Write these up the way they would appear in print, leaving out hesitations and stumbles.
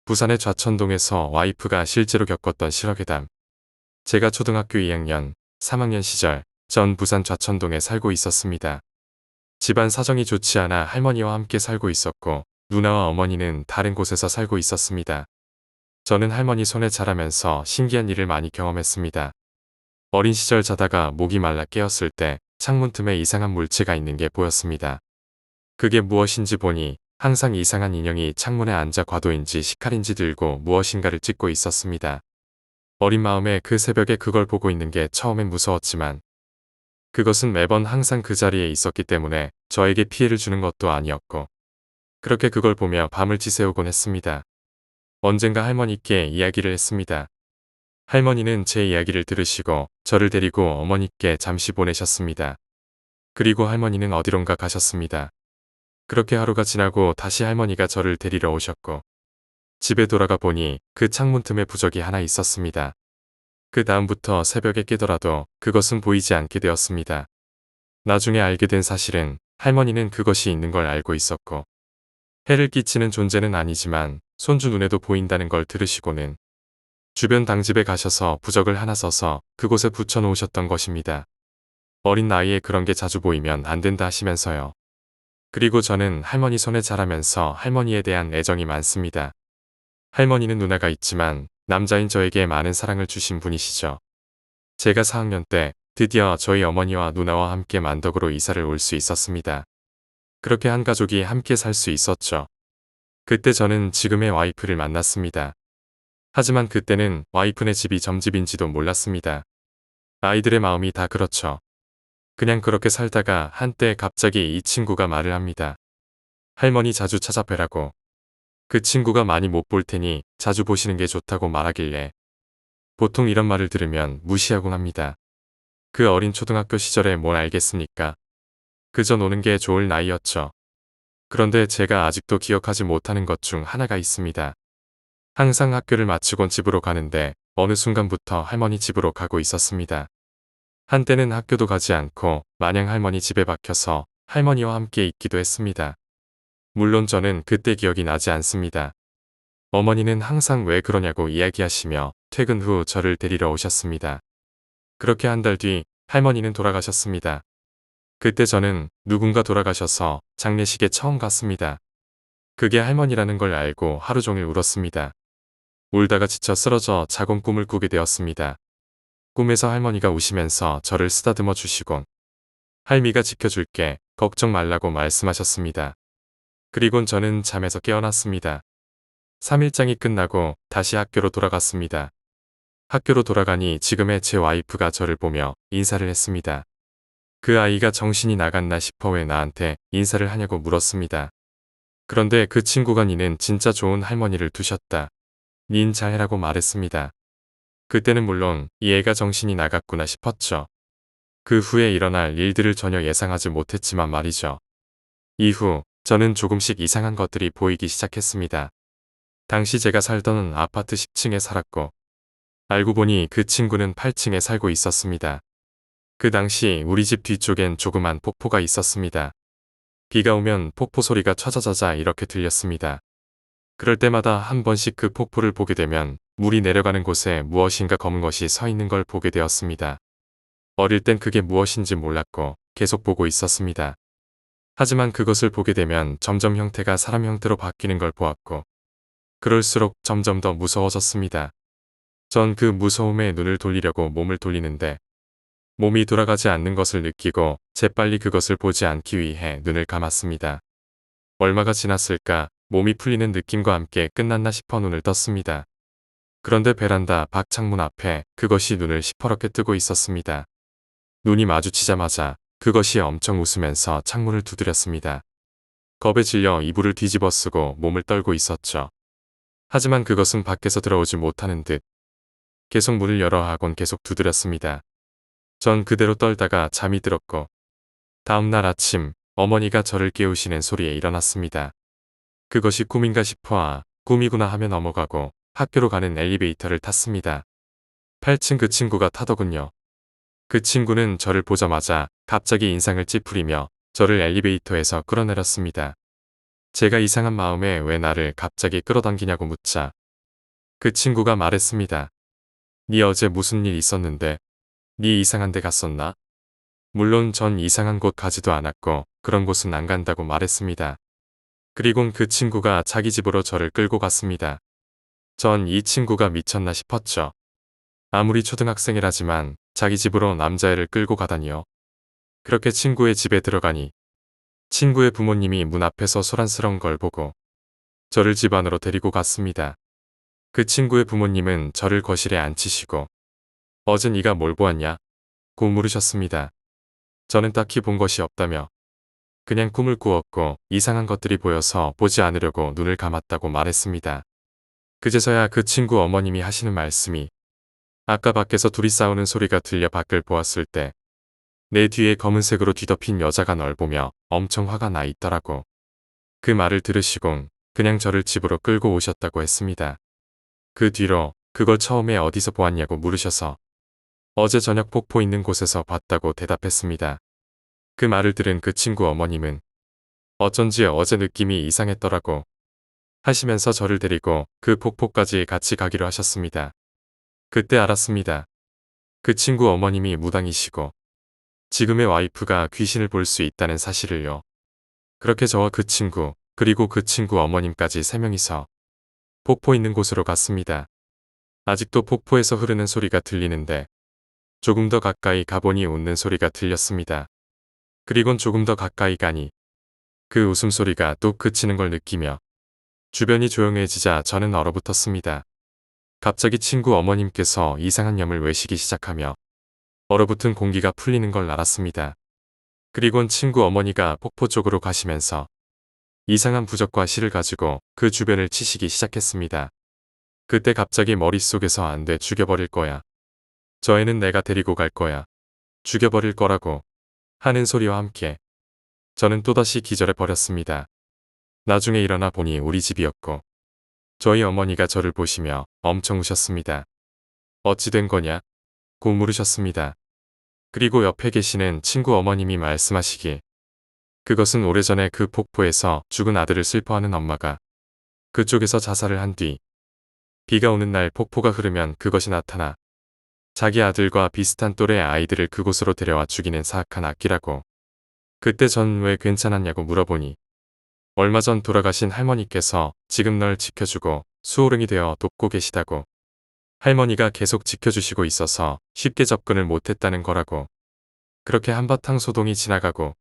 부산의 좌천동에서 와이프가 실제로 겪었던 실화괴담. 제가 초등학교 2학년, 3학년 시절 전 부산 좌천동에 살고 있었습니다. 집안 사정이 좋지 않아 할머니와 함께 살고 있었고 누나와 어머니는 다른 곳에서 살고 있었습니다. 저는 할머니 손에 자라면서 신기한 일을 많이 경험했습니다. 어린 시절 자다가 목이 말라 깨었을 때 창문 틈에 이상한 물체가 있는 게 보였습니다. 그게 무엇인지 보니 항상 이상한 인형이 창문에 앉아 과도인지 식칼인지 들고 무엇인가를 찍고 있었습니다. 어린 마음에 그 새벽에 그걸 보고 있는 게 처음엔 무서웠지만 그것은 매번 항상 그 자리에 있었기 때문에 저에게 피해를 주는 것도 아니었고 그렇게 그걸 보며 밤을 지새우곤 했습니다. 언젠가 할머니께 이야기를 했습니다. 할머니는 제 이야기를 들으시고 저를 데리고 어머니께 잠시 보내셨습니다. 그리고 할머니는 어디론가 가셨습니다. 그렇게 하루가 지나고 다시 할머니가 저를 데리러 오셨고 집에 돌아가 보니 그 창문 틈에 부적이 하나 있었습니다. 그 다음부터 새벽에 깨더라도 그것은 보이지 않게 되었습니다. 나중에 알게 된 사실은 할머니는 그것이 있는 걸 알고 있었고 해를 끼치는 존재는 아니지만 손주 눈에도 보인다는 걸 들으시고는 주변 당집에 가셔서 부적을 하나 써서 그곳에 붙여 놓으셨던 것입니다. 어린 나이에 그런 게 자주 보이면 안 된다 하시면서요. 그리고 저는 할머니 손에 자라면서 할머니에 대한 애정이 많습니다. 할머니는 누나가 있지만 남자인 저에게 많은 사랑을 주신 분이시죠. 제가 4학년 때 드디어 저희 어머니와 누나와 함께 만덕으로 이사를 올 수 있었습니다. 그렇게 한 가족이 함께 살 수 있었죠. 그때 저는 지금의 와이프를 만났습니다. 하지만 그때는 와이프네 집이 점집인지도 몰랐습니다. 아이들의 마음이 다 그렇죠. 그냥 그렇게 살다가 한때 갑자기 이 친구가 말을 합니다. 할머니 자주 찾아뵈라고. 그 친구가 많이 못 볼 테니 자주 보시는 게 좋다고 말하길래 보통 이런 말을 들으면 무시하곤 합니다. 그 어린 초등학교 시절에 뭘 알겠습니까? 그저 노는 게 좋을 나이였죠. 그런데 제가 아직도 기억하지 못하는 것 중 하나가 있습니다. 항상 학교를 마치곤 집으로 가는데 어느 순간부터 할머니 집으로 가고 있었습니다. 한때는 학교도 가지 않고 마냥 할머니 집에 박혀서 할머니와 함께 있기도 했습니다. 물론 저는 그때 기억이 나지 않습니다. 어머니는 항상 왜 그러냐고 이야기하시며 퇴근 후 저를 데리러 오셨습니다. 그렇게 한 달 뒤 할머니는 돌아가셨습니다. 그때 저는 누군가 돌아가셔서 장례식에 처음 갔습니다. 그게 할머니라는 걸 알고 하루 종일 울었습니다. 울다가 지쳐 쓰러져 자곤 꿈을 꾸게 되었습니다. 꿈에서 할머니가 우시면서 저를 쓰다듬어 주시곤 할미가 지켜줄게 걱정 말라고 말씀하셨습니다. 그리곤 저는 잠에서 깨어났습니다. 3일장이 끝나고 다시 학교로 돌아갔습니다. 학교로 돌아가니 지금의 제 와이프가 저를 보며 인사를 했습니다. 그 아이가 정신이 나갔나 싶어 왜 나한테 인사를 하냐고 물었습니다. 그런데 그 친구가 니는 진짜 좋은 할머니를 두셨다. 닌 잘해라고 말했습니다. 그때는 물론 이 애가 정신이 나갔구나 싶었죠. 그 후에 일어날 일들을 전혀 예상하지 못했지만 말이죠. 이후 저는 조금씩 이상한 것들이 보이기 시작했습니다. 당시 제가 살던 아파트 10층에 살았고 알고 보니 그 친구는 8층에 살고 있었습니다. 그 당시 우리 집 뒤쪽엔 조그만 폭포가 있었습니다. 비가 오면 폭포 소리가 처자자자 이렇게 들렸습니다. 그럴 때마다 한 번씩 그 폭포를 보게 되면 물이 내려가는 곳에 무엇인가 검은 것이 서 있는 걸 보게 되었습니다. 어릴 땐 그게 무엇인지 몰랐고 계속 보고 있었습니다. 하지만 그것을 보게 되면 점점 형태가 사람 형태로 바뀌는 걸 보았고 그럴수록 점점 더 무서워졌습니다. 전 그 무서움에 눈을 돌리려고 몸을 돌리는데 몸이 돌아가지 않는 것을 느끼고 재빨리 그것을 보지 않기 위해 눈을 감았습니다. 얼마가 지났을까 몸이 풀리는 느낌과 함께 끝났나 싶어 눈을 떴습니다. 그런데 베란다 밖 창문 앞에 그것이 눈을 시퍼렇게 뜨고 있었습니다. 눈이 마주치자마자 그것이 엄청 웃으면서 창문을 두드렸습니다. 겁에 질려 이불을 뒤집어 쓰고 몸을 떨고 있었죠. 하지만 그것은 밖에서 들어오지 못하는 듯 계속 문을 열어 하곤 계속 두드렸습니다. 전 그대로 떨다가 잠이 들었고 다음날 아침 어머니가 저를 깨우시는 소리에 일어났습니다. 그것이 꿈인가 싶어 꿈이구나 하며 넘어가고 학교로 가는 엘리베이터를 탔습니다. 8층 그 친구가 타더군요. 그 친구는 저를 보자마자 갑자기 인상을 찌푸리며 저를 엘리베이터에서 끌어내렸습니다. 제가 이상한 마음에 왜 나를 갑자기 끌어당기냐고 묻자 그 친구가 말했습니다. 네 어제 무슨 일 있었는데? 네 이상한 데 갔었나? 물론 전 이상한 곳 가지도 않았고 그런 곳은 안 간다고 말했습니다. 그리곤 그 친구가 자기 집으로 저를 끌고 갔습니다. 전 이 친구가 미쳤나 싶었죠. 아무리 초등학생이라지만 자기 집으로 남자애를 끌고 가다니요. 그렇게 친구의 집에 들어가니 친구의 부모님이 문 앞에서 소란스러운 걸 보고 저를 집 안으로 데리고 갔습니다. 그 친구의 부모님은 저를 거실에 앉히시고 어제 네가 뭘 보았냐? 고 물으셨습니다. 저는 딱히 본 것이 없다며 그냥 꿈을 꾸었고 이상한 것들이 보여서 보지 않으려고 눈을 감았다고 말했습니다. 그제서야 그 친구 어머님이 하시는 말씀이 아까 밖에서 둘이 싸우는 소리가 들려 밖을 보았을 때 내 뒤에 검은색으로 뒤덮인 여자가 널 보며 엄청 화가 나 있더라고. 그 말을 들으시곤 그냥 저를 집으로 끌고 오셨다고 했습니다. 그 뒤로 그걸 처음에 어디서 보았냐고 물으셔서 어제 저녁 폭포 있는 곳에서 봤다고 대답했습니다. 그 말을 들은 그 친구 어머님은 어쩐지 어제 느낌이 이상했더라고 하시면서 저를 데리고 그 폭포까지 같이 가기로 하셨습니다. 그때 알았습니다. 그 친구 어머님이 무당이시고 지금의 와이프가 귀신을 볼 수 있다는 사실을요. 그렇게 저와 그 친구 그리고 그 친구 어머님까지 3명이서 폭포 있는 곳으로 갔습니다. 아직도 폭포에서 흐르는 소리가 들리는데 조금 더 가까이 가보니 웃는 소리가 들렸습니다. 그리곤 조금 더 가까이 가니 그 웃음소리가 또 그치는 걸 느끼며 주변이 조용해지자 저는 얼어붙었습니다. 갑자기 친구 어머님께서 이상한 염을 외시기 시작하며 얼어붙은 공기가 풀리는 걸 알았습니다. 그리곤 친구 어머니가 폭포 쪽으로 가시면서 이상한 부적과 실을 가지고 그 주변을 치시기 시작했습니다. 그때 갑자기 머릿속에서 안 돼 죽여버릴 거야. 저 애는 내가 데리고 갈 거야. 죽여버릴 거라고 하는 소리와 함께 저는 또다시 기절해 버렸습니다. 나중에 일어나 보니 우리 집이었고 저희 어머니가 저를 보시며 엄청 우셨습니다. 어찌 된 거냐? 고 물으셨습니다. 그리고 옆에 계시는 친구 어머님이 말씀하시길 그것은 오래전에 그 폭포에서 죽은 아들을 슬퍼하는 엄마가 그쪽에서 자살을 한 뒤 비가 오는 날 폭포가 흐르면 그것이 나타나 자기 아들과 비슷한 또래의 아이들을 그곳으로 데려와 죽이는 사악한 악기라고. 그때 전 왜 괜찮았냐고 물어보니 얼마 전 돌아가신 할머니께서 지금 널 지켜주고 수호령이 되어 돕고 계시다고. 할머니가 계속 지켜주시고 있어서 쉽게 접근을 못했다는 거라고. 그렇게 한바탕 소동이 지나가고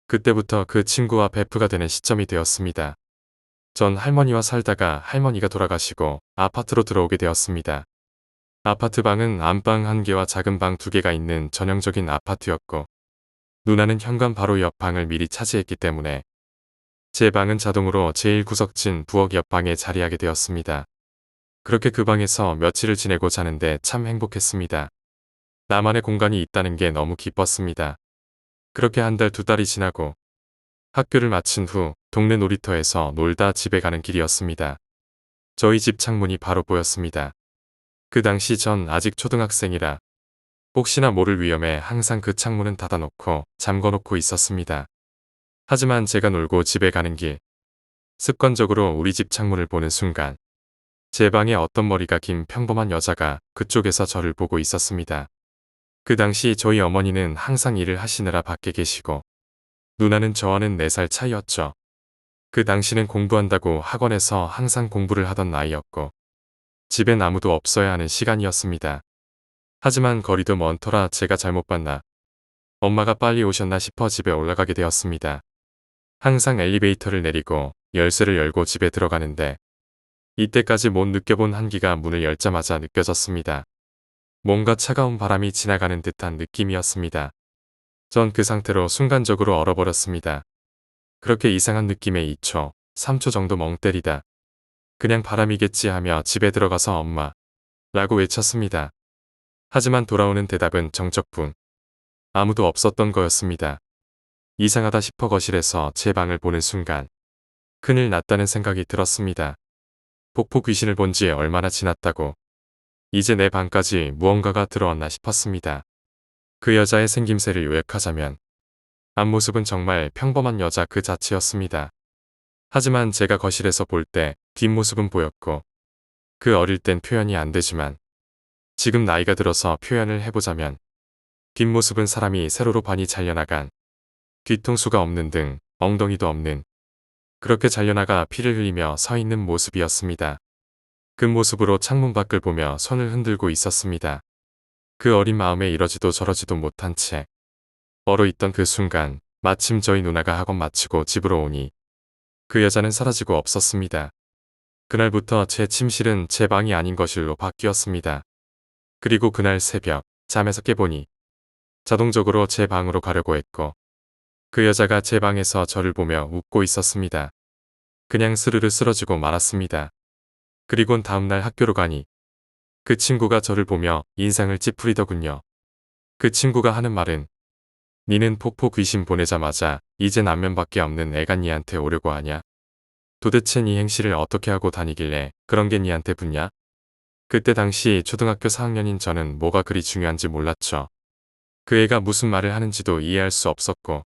그때부터 그 친구와 베프가 되는 시점이 되었습니다. 전 할머니와 살다가 할머니가 돌아가시고 아파트로 들어오게 되었습니다. 아파트 방은 안방 1개와 작은 방 2개가 있는 전형적인 아파트였고 누나는 현관 바로 옆 방을 미리 차지했기 때문에 제 방은 자동으로 제일 구석진 부엌 옆 방에 자리하게 되었습니다. 그렇게 그 방에서 며칠을 지내고 자는데 참 행복했습니다. 나만의 공간이 있다는 게 너무 기뻤습니다. 그렇게 1달 2달이 지나고 학교를 마친 후 동네 놀이터에서 놀다 집에 가는 길이었습니다. 저희 집 창문이 바로 보였습니다. 그 당시 전 아직 초등학생이라 혹시나 모를 위험에 항상 그 창문은 닫아놓고 잠궈놓고 있었습니다. 하지만 제가 놀고 집에 가는 길 습관적으로 우리 집 창문을 보는 순간 제 방에 어떤 머리가 긴 평범한 여자가 그쪽에서 저를 보고 있었습니다. 그 당시 저희 어머니는 항상 일을 하시느라 밖에 계시고 누나는 저와는 4살 차이였죠. 그 당시는 공부한다고 학원에서 항상 공부를 하던 나이였고 집엔 아무도 없어야 하는 시간이었습니다. 하지만 거리도 먼 터라 제가 잘못 봤나 엄마가 빨리 오셨나 싶어 집에 올라가게 되었습니다. 항상 엘리베이터를 내리고 열쇠를 열고 집에 들어가는데 이때까지 못 느껴본 한기가 문을 열자마자 느껴졌습니다. 뭔가 차가운 바람이 지나가는 듯한 느낌이었습니다. 전 그 상태로 순간적으로 얼어버렸습니다. 그렇게 이상한 느낌에 2초, 3초 정도 멍 때리다 그냥 바람이겠지 하며 집에 들어가서 엄마 라고 외쳤습니다. 하지만 돌아오는 대답은 정적분. 아무도 없었던 거였습니다. 이상하다 싶어 거실에서 제 방을 보는 순간 큰일 났다는 생각이 들었습니다. 폭포 귀신을 본 지 얼마나 지났다고 이제 내 방까지 무언가가 들어왔나 싶었습니다. 그 여자의 생김새를 요약하자면 앞모습은 정말 평범한 여자 그 자체였습니다. 하지만 제가 거실에서 볼 때 뒷모습은 보였고 그 어릴 땐 표현이 안 되지만 지금 나이가 들어서 표현을 해보자면 뒷모습은 사람이 세로로 반이 잘려나간 뒤통수가 없는 등 엉덩이도 없는 그렇게 잘려나가 피를 흘리며 서 있는 모습이었습니다. 그 모습으로 창문 밖을 보며 손을 흔들고 있었습니다. 그 어린 마음에 이러지도 저러지도 못한 채 얼어있던 그 순간 마침 저희 누나가 학원 마치고 집으로 오니 그 여자는 사라지고 없었습니다. 그날부터 제 침실은 제 방이 아닌 거실로 바뀌었습니다. 그리고 그날 새벽 잠에서 깨보니 자동적으로 제 방으로 가려고 했고 그 여자가 제 방에서 저를 보며 웃고 있었습니다. 그냥 스르르 쓰러지고 말았습니다. 그리곤 다음날 학교로 가니 그 친구가 저를 보며 인상을 찌푸리더군요. 그 친구가 하는 말은 니는 폭포 귀신 보내자마자 이젠 안면밖에 없는 애가 니한테 오려고 하냐? 도대체 니 행실을 어떻게 하고 다니길래 그런 게 니한테 붙냐? 그때 당시 초등학교 4학년인 저는 뭐가 그리 중요한지 몰랐죠. 그 애가 무슨 말을 하는지도 이해할 수 없었고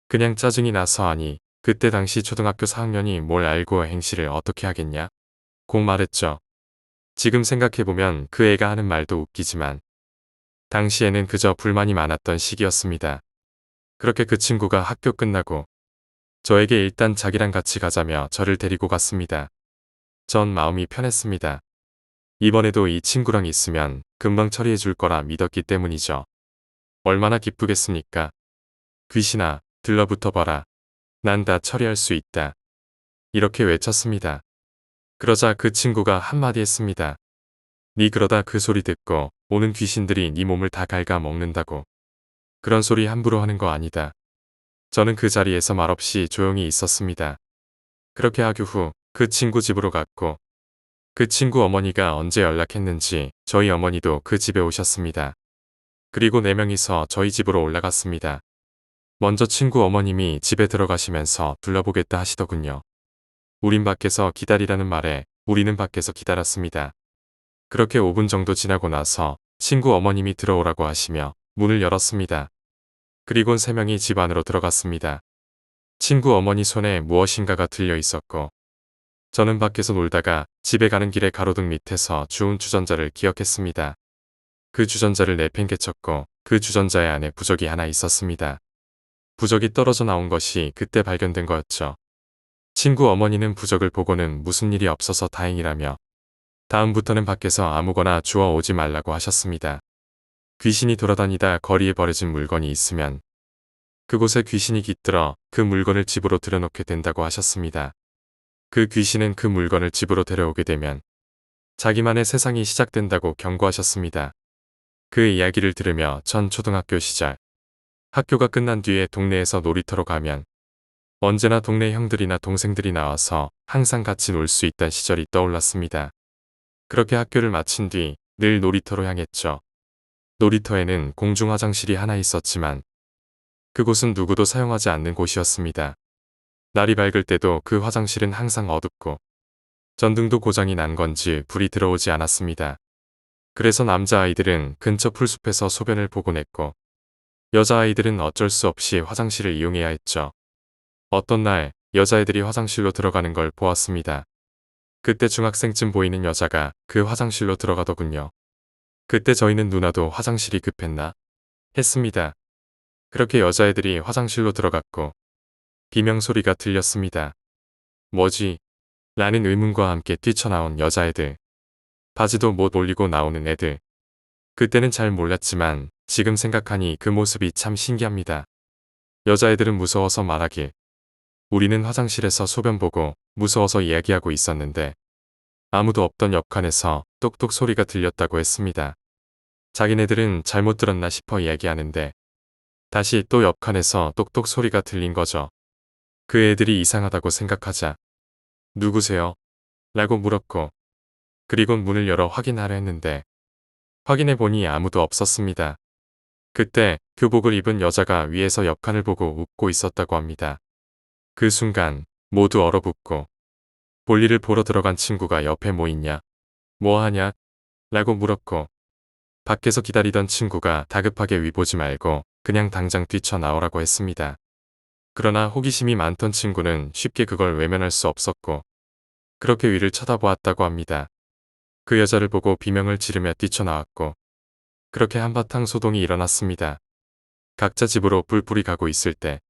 그냥 짜증이 나서 아니 그때 당시 초등학교 4학년이 뭘 알고 행실을 어떻게 하겠냐? 꼭 말했죠. 지금 생각해보면 그 애가 하는 말도 웃기지만 당시에는 그저 불만이 많았던 시기였습니다. 그렇게 그 친구가 학교 끝나고 저에게 일단 자기랑 같이 가자며 저를 데리고 갔습니다. 전 마음이 편했습니다. 이번에도 이 친구랑 있으면 금방 처리해 줄 거라 믿었기 때문이죠. 얼마나 기쁘겠습니까? 귀신아, 들러붙어 봐라. 난 다 처리할 수 있다. 이렇게 외쳤습니다. 그러자 그 친구가 한마디 했습니다. 니 그러다 그 소리 듣고 오는 귀신들이 니 몸을 다 갉아먹는다고. 그런 소리 함부로 하는 거 아니다. 저는 그 자리에서 말없이 조용히 있었습니다. 그렇게 하교 후 그 친구 집으로 갔고 그 친구 어머니가 언제 연락했는지 저희 어머니도 그 집에 오셨습니다. 그리고 4명이서 저희 집으로 올라갔습니다. 먼저 친구 어머님이 집에 들어가시면서 둘러보겠다 하시더군요. 우린 밖에서 기다리라는 말에 우리는 밖에서 기다렸습니다. 그렇게 5분 정도 지나고 나서 친구 어머님이 들어오라고 하시며 문을 열었습니다. 그리곤 3명이 집 안으로 들어갔습니다. 친구 어머니 손에 무엇인가가 들려 있었고 저는 밖에서 놀다가 집에 가는 길에 가로등 밑에서 주운 주전자를 기억했습니다. 그 주전자를 내팽개쳤고 그 주전자의 안에 부적이 하나 있었습니다. 부적이 떨어져 나온 것이 그때 발견된 거였죠. 친구 어머니는 부적을 보고는 무슨 일이 없어서 다행이라며 다음부터는 밖에서 아무거나 주워 오지 말라고 하셨습니다. 귀신이 돌아다니다 거리에 버려진 물건이 있으면 그곳에 귀신이 깃들어 그 물건을 집으로 들여놓게 된다고 하셨습니다. 그 귀신은 그 물건을 집으로 데려오게 되면 자기만의 세상이 시작된다고 경고하셨습니다. 그 이야기를 들으며 전 초등학교 시절 학교가 끝난 뒤에 동네에서 놀이터로 가면 언제나 동네 형들이나 동생들이 나와서 항상 같이 놀 수 있던 시절이 떠올랐습니다. 그렇게 학교를 마친 뒤 늘 놀이터로 향했죠. 놀이터에는 공중 화장실이 하나 있었지만 그곳은 누구도 사용하지 않는 곳이었습니다. 날이 밝을 때도 그 화장실은 항상 어둡고 전등도 고장이 난 건지 불이 들어오지 않았습니다. 그래서 남자아이들은 근처 풀숲에서 소변을 보곤 했고 여자아이들은 어쩔 수 없이 화장실을 이용해야 했죠. 어떤 날 여자애들이 화장실로 들어가는 걸 보았습니다. 그때 중학생쯤 보이는 여자가 그 화장실로 들어가더군요. 그때 저희는 누나도 화장실이 급했나? 했습니다. 그렇게 여자애들이 화장실로 들어갔고 비명소리가 들렸습니다. 뭐지? 라는 의문과 함께 뛰쳐나온 여자애들. 바지도 못 올리고 나오는 애들. 그때는 잘 몰랐지만 지금 생각하니 그 모습이 참 신기합니다. 여자애들은 무서워서 말하길. 우리는 화장실에서 소변 보고 무서워서 이야기하고 있었는데 아무도 없던 옆칸에서 똑똑 소리가 들렸다고 했습니다. 자기네들은 잘못 들었나 싶어 이야기하는데 다시 또 옆칸에서 똑똑 소리가 들린 거죠. 그 애들이 이상하다고 생각하자 누구세요? 라고 물었고 그리곤 문을 열어 확인하려 했는데 확인해보니 아무도 없었습니다. 그때 교복을 입은 여자가 위에서 옆칸을 보고 웃고 있었다고 합니다. 그 순간 모두 얼어붙고 볼일을 보러 들어간 친구가 옆에 뭐 있냐? 뭐 하냐? 라고 물었고 밖에서 기다리던 친구가 다급하게 위 보지 말고 그냥 당장 뛰쳐나오라고 했습니다. 그러나 호기심이 많던 친구는 쉽게 그걸 외면할 수 없었고 그렇게 위를 쳐다보았다고 합니다. 그 여자를 보고 비명을 지르며 뛰쳐나왔고 그렇게 한바탕 소동이 일어났습니다. 각자 집으로 뿔뿔이 가고 있을 때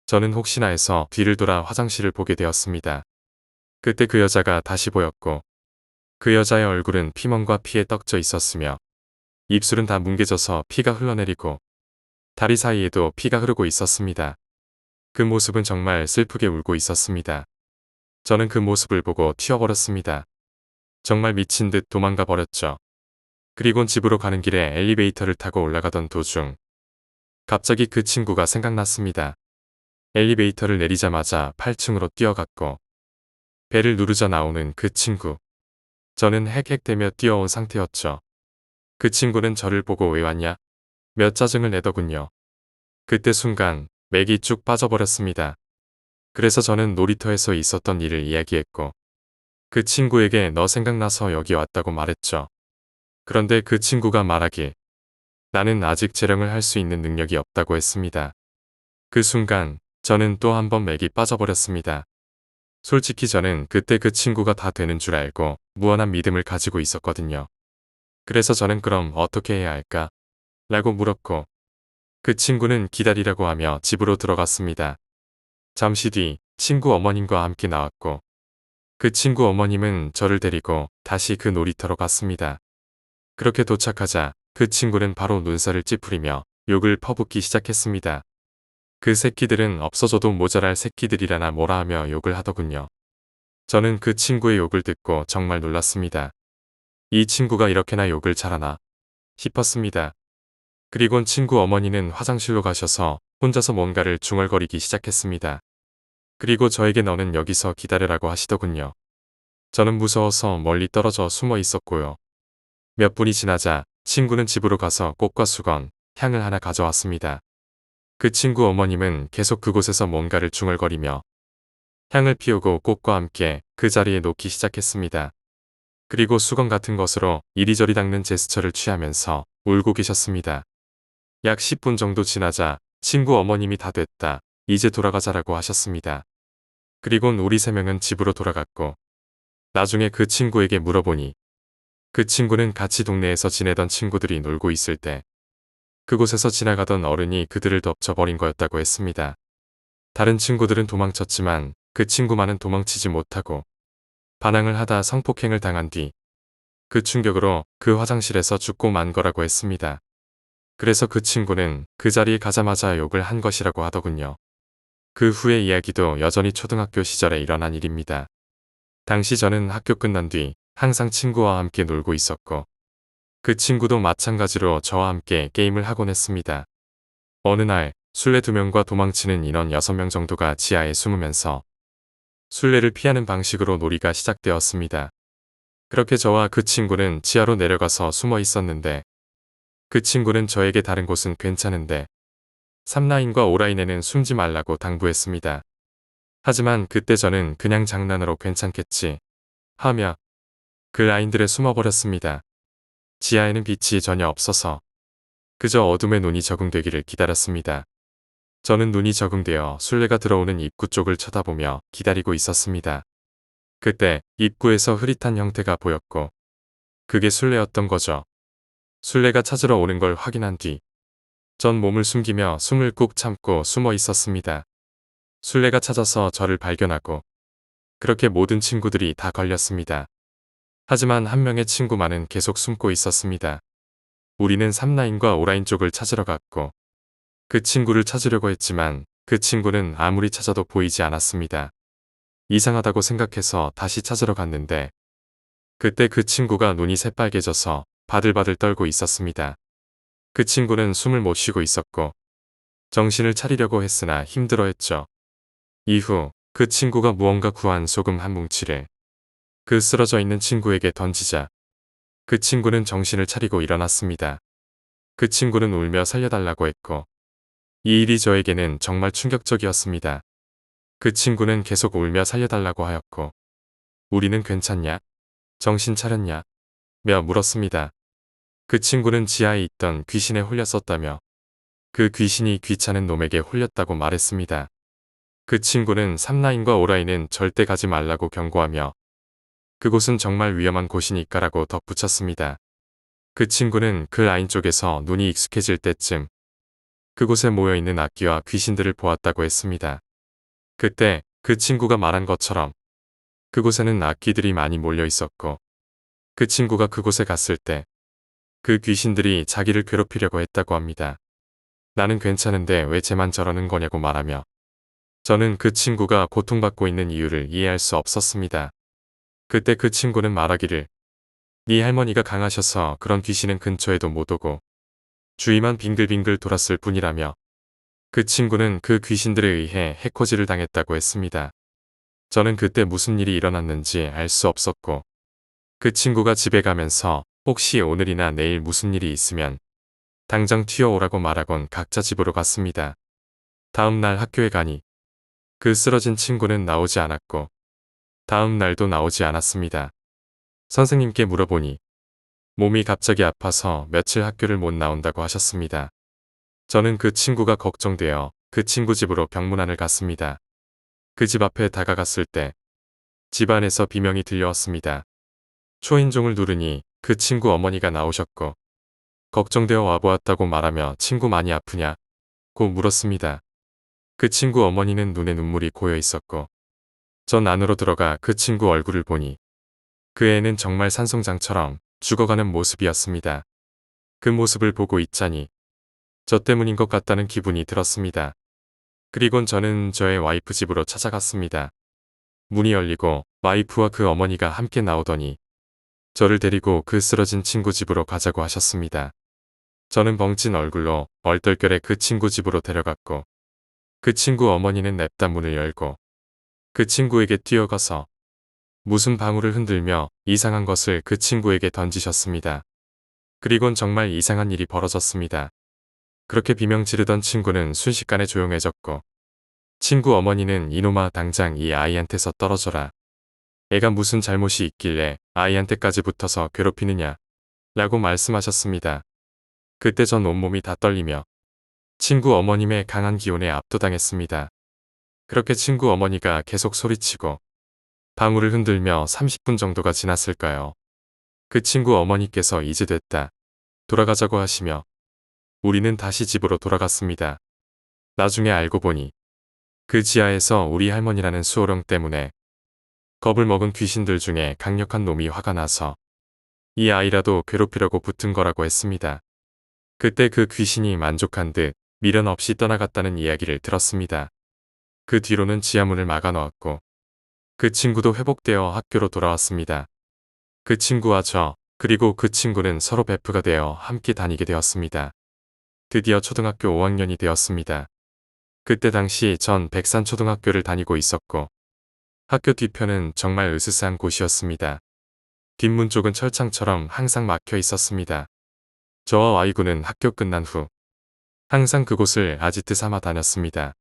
저는 혹시나 해서 뒤를 돌아 화장실을 보게 되었습니다. 그때 그 여자가 다시 보였고 그 여자의 얼굴은 피멍과 피에 떡져 있었으며 입술은 다 뭉개져서 피가 흘러내리고 다리 사이에도 피가 흐르고 있었습니다. 그 모습은 정말 슬프게 울고 있었습니다. 저는 그 모습을 보고 튀어버렸습니다. 정말 미친 듯 도망가 버렸죠. 그리곤 집으로 가는 길에 엘리베이터를 타고 올라가던 도중 갑자기 그 친구가 생각났습니다. 엘리베이터를 내리자마자 8층으로 뛰어갔고 배를 누르자 나오는 그 친구. 저는 헥헥대며 뛰어온 상태였죠. 그 친구는 저를 보고 왜 왔냐? 몇 짜증을 내더군요. 그때 순간 맥이 쭉 빠져버렸습니다. 그래서 저는 놀이터에서 있었던 일을 이야기했고 그 친구에게 너 생각나서 여기 왔다고 말했죠. 그런데 그 친구가 말하길 나는 아직 재령을 할 수 있는 능력이 없다고 했습니다. 그 순간 저는 또 한 번 맥이 빠져버렸습니다. 솔직히 저는 그때 그 친구가 다 되는 줄 알고 무한한 믿음을 가지고 있었거든요. 그래서 저는 그럼 어떻게 해야 할까? 라고 물었고 그 친구는 기다리라고 하며 집으로 들어갔습니다. 잠시 뒤 친구 어머님과 함께 나왔고 그 친구 어머님은 저를 데리고 다시 그 놀이터로 갔습니다. 그렇게 도착하자 그 친구는 바로 눈살을 찌푸리며 욕을 퍼붓기 시작했습니다. 그 새끼들은 없어져도 모자랄 새끼들이라나 뭐라 하며 욕을 하더군요. 저는 그 친구의 욕을 듣고 정말 놀랐습니다. 이 친구가 이렇게나 욕을 잘하나 싶었습니다. 그리곤 친구 어머니는 화장실로 가셔서 혼자서 뭔가를 중얼거리기 시작했습니다. 그리고 저에게 너는 여기서 기다려라고 하시더군요. 저는 무서워서 멀리 떨어져 숨어 있었고요. 몇 분이 지나자 친구는 집으로 가서 꽃과 수건, 향을 하나 가져왔습니다. 그 친구 어머님은 계속 그곳에서 뭔가를 중얼거리며 향을 피우고 꽃과 함께 그 자리에 놓기 시작했습니다. 그리고 수건 같은 것으로 이리저리 닦는 제스처를 취하면서 울고 계셨습니다. 약 10분 정도 지나자 친구 어머님이 다 됐다. 이제 돌아가자라고 하셨습니다. 그리곤 우리 3명은 집으로 돌아갔고 나중에 그 친구에게 물어보니 그 친구는 같이 동네에서 지내던 친구들이 놀고 있을 때 그곳에서 지나가던 어른이 그들을 덮쳐버린 거였다고 했습니다. 다른 친구들은 도망쳤지만 그 친구만은 도망치지 못하고 반항을 하다 성폭행을 당한 뒤 그 충격으로 그 화장실에서 죽고 만 거라고 했습니다. 그래서 그 친구는 그 자리에 가자마자 욕을 한 것이라고 하더군요. 그 후의 이야기도 여전히 초등학교 시절에 일어난 일입니다. 당시 저는 학교 끝난 뒤 항상 친구와 함께 놀고 있었고 그 친구도 마찬가지로 저와 함께 게임을 하곤 했습니다. 어느 날 술래 2명과 도망치는 인원 6명 정도가 지하에 숨으면서 술래를 피하는 방식으로 놀이가 시작되었습니다. 그렇게 저와 그 친구는 지하로 내려가서 숨어 있었는데 그 친구는 저에게 다른 곳은 괜찮은데 3라인과 5라인에는 숨지 말라고 당부했습니다. 하지만 그때 저는 그냥 장난으로 괜찮겠지 하며 그 라인들에 숨어버렸습니다. 지하에는 빛이 전혀 없어서 그저 어둠에 눈이 적응되기를 기다렸습니다. 저는 눈이 적응되어 술래가 들어오는 입구 쪽을 쳐다보며 기다리고 있었습니다. 그때 입구에서 흐릿한 형태가 보였고 그게 술래였던 거죠. 술래가 찾으러 오는 걸 확인한 뒤 전 몸을 숨기며 숨을 꾹 참고 숨어 있었습니다. 술래가 찾아서 저를 발견하고 그렇게 모든 친구들이 다 걸렸습니다. 하지만 한 명의 친구만은 계속 숨고 있었습니다. 우리는 3라인과 5라인 쪽을 찾으러 갔고 그 친구를 찾으려고 했지만 그 친구는 아무리 찾아도 보이지 않았습니다. 이상하다고 생각해서 다시 찾으러 갔는데 그때 그 친구가 눈이 새빨개져서 바들바들 떨고 있었습니다. 그 친구는 숨을 못 쉬고 있었고 정신을 차리려고 했으나 힘들어했죠. 이후 그 친구가 무언가 구한 소금 한 뭉치를 그 쓰러져 있는 친구에게 던지자 그 친구는 정신을 차리고 일어났습니다. 그 친구는 울며 살려달라고 했고 이 일이 저에게는 정말 충격적이었습니다. 그 친구는 계속 울며 살려달라고 하였고 우리는 괜찮냐? 정신 차렸냐? 며 물었습니다. 그 친구는 지하에 있던 귀신에 홀렸었다며 그 귀신이 귀찮은 놈에게 홀렸다고 말했습니다. 그 친구는 3라인과 5라인은 절대 가지 말라고 경고하며 그곳은 정말 위험한 곳이니까라고 덧붙였습니다. 그 친구는 그 라인 쪽에서 눈이 익숙해질 때쯤 그곳에 모여있는 악귀와 귀신들을 보았다고 했습니다. 그때 그 친구가 말한 것처럼 그곳에는 악귀들이 많이 몰려 있었고 그 친구가 그곳에 갔을 때 그 귀신들이 자기를 괴롭히려고 했다고 합니다. 나는 괜찮은데 왜 쟤만 저러는 거냐고 말하며 저는 그 친구가 고통받고 있는 이유를 이해할 수 없었습니다. 그때 그 친구는 말하기를 네 할머니가 강하셔서 그런 귀신은 근처에도 못 오고 주위만 빙글빙글 돌았을 뿐이라며 그 친구는 그 귀신들에 의해 해코지를 당했다고 했습니다. 저는 그때 무슨 일이 일어났는지 알 수 없었고 그 친구가 집에 가면서 혹시 오늘이나 내일 무슨 일이 있으면 당장 튀어오라고 말하곤 각자 집으로 갔습니다. 다음 날 학교에 가니 그 쓰러진 친구는 나오지 않았고 다음 날도 나오지 않았습니다. 선생님께 물어보니 몸이 갑자기 아파서 며칠 학교를 못 나온다고 하셨습니다. 저는 그 친구가 걱정되어 그 친구 집으로 병문안을 갔습니다. 그 집 앞에 다가갔을 때 집 안에서 비명이 들려왔습니다. 초인종을 누르니 그 친구 어머니가 나오셨고 걱정되어 와보았다고 말하며 친구 많이 아프냐? 고 물었습니다. 그 친구 어머니는 눈에 눈물이 고여 있었고 전 안으로 들어가 그 친구 얼굴을 보니 그 애는 정말 산송장처럼 죽어가는 모습이었습니다. 그 모습을 보고 있자니 저 때문인 것 같다는 기분이 들었습니다. 그리곤 저는 저의 와이프 집으로 찾아갔습니다. 문이 열리고 와이프와 그 어머니가 함께 나오더니 저를 데리고 그 쓰러진 친구 집으로 가자고 하셨습니다. 저는 벙찐 얼굴로 얼떨결에 그 친구 집으로 데려갔고 그 친구 어머니는 냅다 문을 열고 그 친구에게 뛰어가서 무슨 방울을 흔들며 이상한 것을 그 친구에게 던지셨습니다. 그리곤 정말 이상한 일이 벌어졌습니다. 그렇게 비명 지르던 친구는 순식간에 조용해졌고 친구 어머니는 이놈아 당장 이 아이한테서 떨어져라. 애가 무슨 잘못이 있길래 아이한테까지 붙어서 괴롭히느냐 라고 말씀하셨습니다. 그때 전 온몸이 다 떨리며 친구 어머님의 강한 기운에 압도당했습니다. 그렇게 친구 어머니가 계속 소리치고 방울을 흔들며 30분 정도가 지났을까요. 그 친구 어머니께서 이제 됐다. 돌아가자고 하시며 우리는 다시 집으로 돌아갔습니다. 나중에 알고 보니 그 지하에서 우리 할머니라는 수호령 때문에 겁을 먹은 귀신들 중에 강력한 놈이 화가 나서 이 아이라도 괴롭히려고 붙은 거라고 했습니다. 그때 그 귀신이 만족한 듯 미련 없이 떠나갔다는 이야기를 들었습니다. 그 뒤로는 지하문을 막아 놓았고 그 친구도 회복되어 학교로 돌아왔습니다. 그 친구와 저 그리고 그 친구는 서로 베프가 되어 함께 다니게 되었습니다. 드디어 초등학교 5학년이 되었습니다. 그때 당시 전 백산초등학교를 다니고 있었고 학교 뒤편은 정말 으스스한 곳이었습니다. 뒷문 쪽은 철창처럼 항상 막혀 있었습니다. 저와 와이구는 학교 끝난 후 항상 그곳을 아지트 삼아 다녔습니다.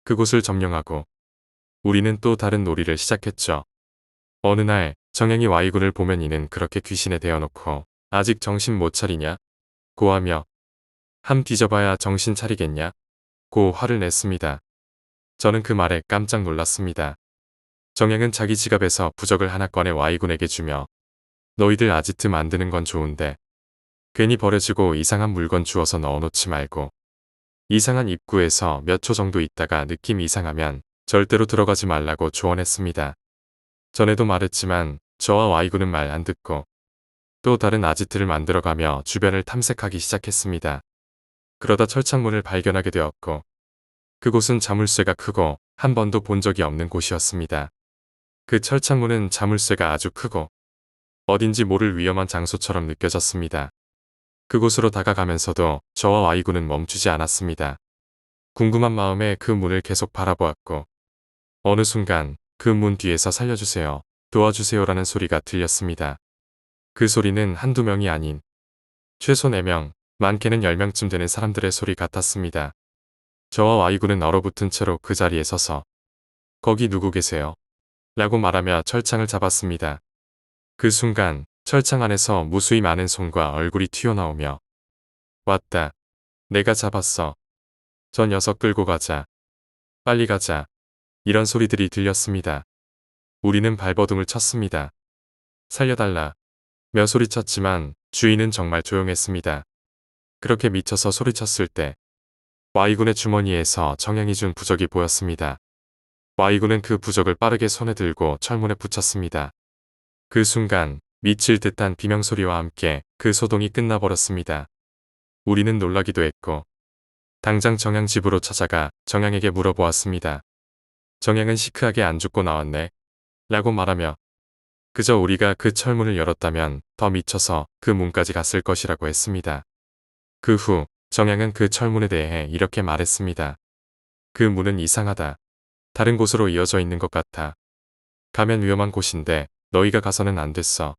그곳을 점령하고 우리는 또 다른 놀이를 시작했죠. 어느 날 정영이 와이군을 보면 이는 그렇게 귀신에 대어놓고 아직 정신 못 차리냐? 고 하며 함 뒤져봐야 정신 차리겠냐? 고 화를 냈습니다. 저는 그 말에 깜짝 놀랐습니다. 정영은 자기 지갑에서 부적을 하나 꺼내 와이군에게 주며 너희들 아지트 만드는 건 좋은데 괜히 버려지고 이상한 물건 주워서 넣어놓지 말고 이상한 입구에서 몇 초 정도 있다가 느낌이 이상하면 절대로 들어가지 말라고 조언했습니다. 전에도 말했지만 저와 와이군은 말 안 듣고 또 다른 아지트를 만들어가며 주변을 탐색하기 시작했습니다. 그러다 철창문을 발견하게 되었고 그곳은 자물쇠가 크고 한 번도 본 적이 없는 곳이었습니다. 그 철창문은 자물쇠가 아주 크고 어딘지 모를 위험한 장소처럼 느껴졌습니다. 그곳으로 다가가면서도 저와 와이군은 멈추지 않았습니다. 궁금한 마음에 그 문을 계속 바라보았고 어느 순간 그 문 뒤에서 살려주세요, 도와주세요라는 소리가 들렸습니다. 그 소리는 한두 명이 아닌 최소 4명, 많게는 10명쯤 되는 사람들의 소리 같았습니다. 저와 와이군은 얼어붙은 채로 그 자리에 서서 거기 누구 계세요? 라고 말하며 철창을 잡았습니다. 그 순간 철창 안에서 무수히 많은 손과 얼굴이 튀어나오며 왔다. 내가 잡았어. 저 녀석 끌고 가자. 빨리 가자. 이런 소리들이 들렸습니다. 우리는 발버둥을 쳤습니다. 살려달라. 며 소리쳤지만 주인은 정말 조용했습니다. 그렇게 미쳐서 소리쳤을 때 Y군의 주머니에서 정양이 준 부적이 보였습니다. Y군은 그 부적을 빠르게 손에 들고 철문에 붙였습니다. 그 순간 미칠 듯한 비명소리와 함께 그 소동이 끝나버렸습니다. 우리는 놀라기도 했고 당장 정양 집으로 찾아가 정양에게 물어보았습니다. 정양은 시크하게 안 죽고 나왔네 라고 말하며 그저 우리가 그 철문을 열었다면 더 미쳐서 그 문까지 갔을 것이라고 했습니다. 그 후 정양은 그 철문에 대해 이렇게 말했습니다. 그 문은 이상하다. 다른 곳으로 이어져 있는 것 같아. 가면 위험한 곳인데 너희가 가서는 안 됐어.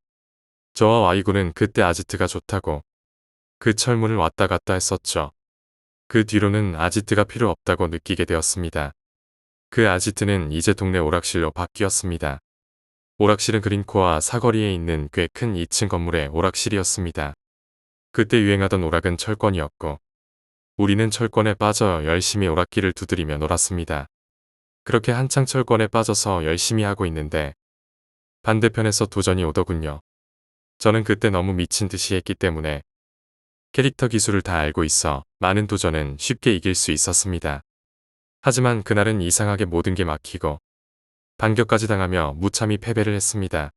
저와 Y군은 그때 아지트가 좋다고 그 철문을 왔다 갔다 했었죠. 그 뒤로는 아지트가 필요 없다고 느끼게 되었습니다. 그 아지트는 이제 동네 오락실로 바뀌었습니다. 오락실은 그린코아 사거리에 있는 꽤 큰 2층 건물의 오락실이었습니다. 그때 유행하던 오락은 철권이었고 우리는 철권에 빠져 열심히 오락기를 두드리며 놀았습니다. 그렇게 한창 철권에 빠져서 열심히 하고 있는데 반대편에서 도전이 오더군요. 저는 그때 너무 미친 듯이 했기 때문에 캐릭터 기술을 다 알고 있어 많은 도전은 쉽게 이길 수 있었습니다. 하지만 그날은 이상하게 모든 게 막히고 반격까지 당하며 무참히 패배를 했습니다.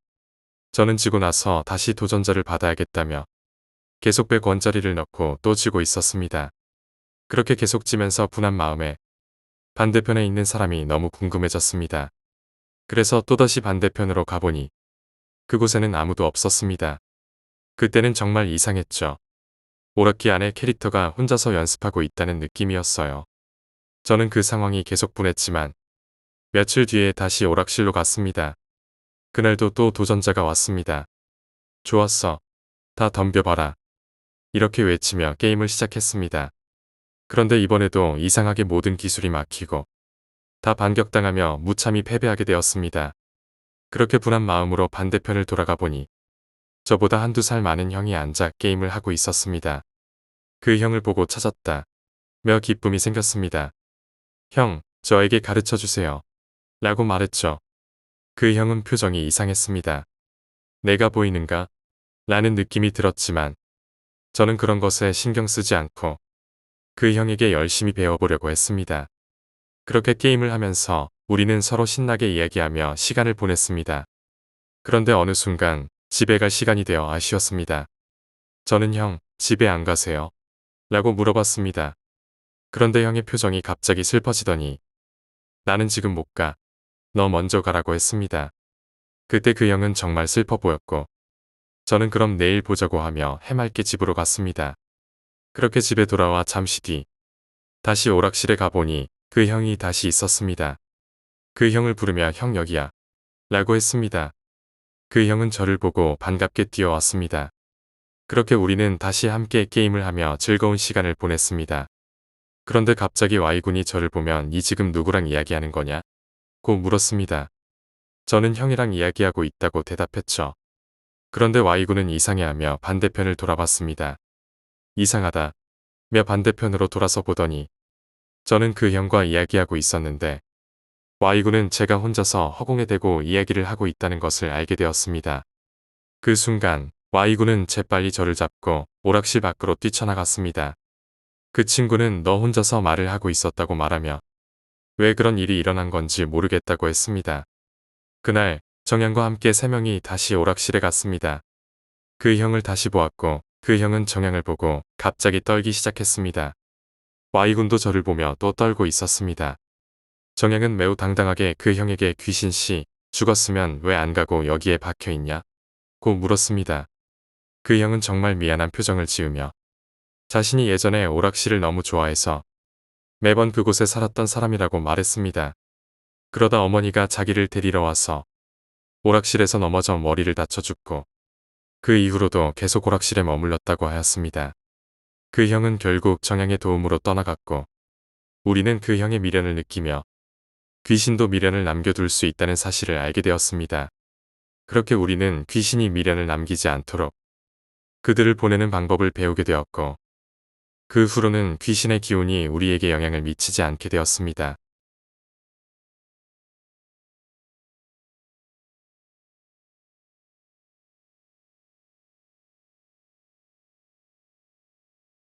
저는 지고 나서 다시 도전자를 받아야겠다며 계속 100원짜리를 넣고 또 지고 있었습니다. 그렇게 계속 지면서 분한 마음에 반대편에 있는 사람이 너무 궁금해졌습니다. 그래서 또다시 반대편으로 가보니 그곳에는 아무도 없었습니다. 그때는 정말 이상했죠. 오락기 안에 캐릭터가 혼자서 연습하고 있다는 느낌이었어요. 저는 그 상황이 계속 분했지만 며칠 뒤에 다시 오락실로 갔습니다. 그날도 또 도전자가 왔습니다. 좋았어. 다 덤벼봐라. 이렇게 외치며 게임을 시작했습니다. 그런데 이번에도 이상하게 모든 기술이 막히고 다 반격당하며 무참히 패배하게 되었습니다. 그렇게 분한 마음으로 반대편을 돌아가 보니 저보다 한두 살 많은 형이 앉아 게임을 하고 있었습니다. 그 형을 보고 찾았다. 며 기쁨이 생겼습니다. 형, 저에게 가르쳐 주세요. 라고 말했죠. 그 형은 표정이 이상했습니다. 내가 보이는가? 라는 느낌이 들었지만 저는 그런 것에 신경 쓰지 않고 그 형에게 열심히 배워보려고 했습니다. 그렇게 게임을 하면서 우리는 서로 신나게 이야기하며 시간을 보냈습니다. 그런데 어느 순간 집에 갈 시간이 되어 아쉬웠습니다. 저는 형, 집에 안 가세요? 라고 물어봤습니다. 그런데 형의 표정이 갑자기 슬퍼지더니 나는 지금 못 가. 너 먼저 가라고 했습니다. 그때 그 형은 정말 슬퍼 보였고 저는 그럼 내일 보자고 하며 해맑게 집으로 갔습니다. 그렇게 집에 돌아와 잠시 뒤 다시 오락실에 가보니 그 형이 다시 있었습니다. 그 형을 부르며 형 여기야 라고 했습니다. 그 형은 저를 보고 반갑게 뛰어왔습니다. 그렇게 우리는 다시 함께 게임을 하며 즐거운 시간을 보냈습니다. 그런데 갑자기 Y군이 저를 보면 이 지금 누구랑 이야기하는 거냐? 고 물었습니다. 저는 형이랑 이야기하고 있다고 대답했죠. 그런데 Y군은 이상해하며 반대편을 돌아봤습니다. 이상하다. 며 반대편으로 돌아서 보더니 저는 그 형과 이야기하고 있었는데 Y군은 제가 혼자서 허공에 대고 이야기를 하고 있다는 것을 알게 되었습니다. 그 순간 Y군은 재빨리 저를 잡고 오락실 밖으로 뛰쳐나갔습니다. 그 친구는 너 혼자서 말을 하고 있었다고 말하며 왜 그런 일이 일어난 건지 모르겠다고 했습니다. 그날 정양과 함께 3명이 다시 오락실에 갔습니다. 그 형을 다시 보았고 그 형은 정양을 보고 갑자기 떨기 시작했습니다. Y군도 저를 보며 또 떨고 있었습니다. 정양은 매우 당당하게 그 형에게 귀신씨 죽었으면 왜 안 가고 여기에 박혀있냐? 고 물었습니다. 그 형은 정말 미안한 표정을 지으며 자신이 예전에 오락실을 너무 좋아해서 매번 그곳에 살았던 사람이라고 말했습니다. 그러다 어머니가 자기를 데리러 와서 오락실에서 넘어져 머리를 다쳐 죽고 그 이후로도 계속 오락실에 머물렀다고 하였습니다. 그 형은 결국 정양의 도움으로 떠나갔고 우리는 그 형의 미련을 느끼며 귀신도 미련을 남겨둘 수 있다는 사실을 알게 되었습니다. 그렇게 우리는 귀신이 미련을 남기지 않도록 그들을 보내는 방법을 배우게 되었고 그 후로는 귀신의 기운이 우리에게 영향을 미치지 않게 되었습니다.